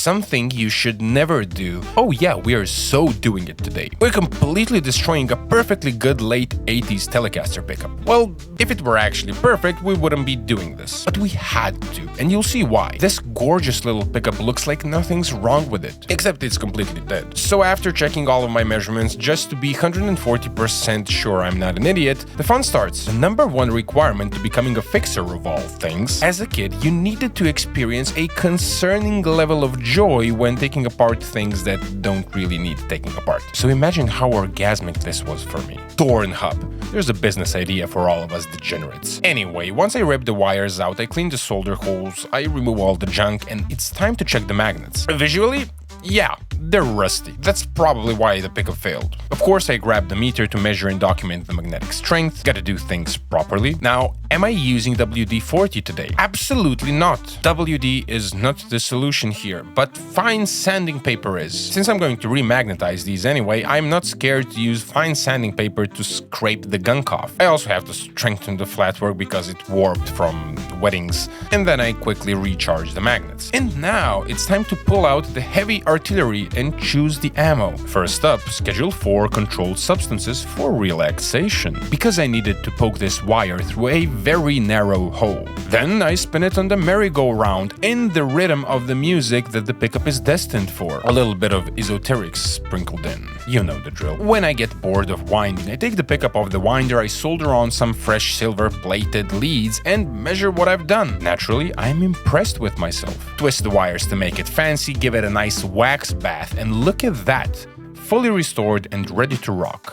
something you should never do. Oh yeah, we are so doing it today. We're completely destroying a perfectly good late 80s Telecaster pickup. Well, if it were actually perfect, we wouldn't be doing this. But we had to, and you'll see why. This gorgeous little pickup looks like nothing's wrong with it, except it's completely dead. So after checking all of my measurements just to be 140% sure I'm not an idiot, the fun starts. The number one requirement to becoming a fixer of all things. As a kid, you needed to experience a concerning level of joy when taking apart things that don't really need taking apart. So imagine how orgasmic this was for me. Torn hub. There's a business idea for all of us degenerates. Anyway, once I rip the wires out, I clean the solder holes, I remove all the junk, and it's time to check the magnets. Visually, yeah, they're rusty. That's probably why the pickup failed. Of course, I grabbed the meter to measure and document the magnetic strength. Gotta do things properly. Now, am I using WD-40 today? Absolutely not. WD is not the solution here, but fine sanding paper is. Since I'm going to remagnetize these anyway, I'm not scared to use fine sanding paper to scrape the gunk off. I also have to strengthen the flatwork because it warped from wettings, and then I quickly recharge the magnets. And now it's time to pull out the heavy artillery and choose the ammo. First up, Schedule 4 controlled substances for relaxation, because I needed to poke this wire through a very narrow hole. Then I spin it on the merry-go-round in the rhythm of the music that the pickup is destined for. A little bit of esoterics sprinkled in. You know the drill. When I get bored of winding, I take the pickup off the winder, I solder on some fresh silver-plated leads and measure what I've done. Naturally, I'm impressed with myself. Twist the wires to make it fancy, give it a nice wax bath, and look at that! Fully restored and ready to rock.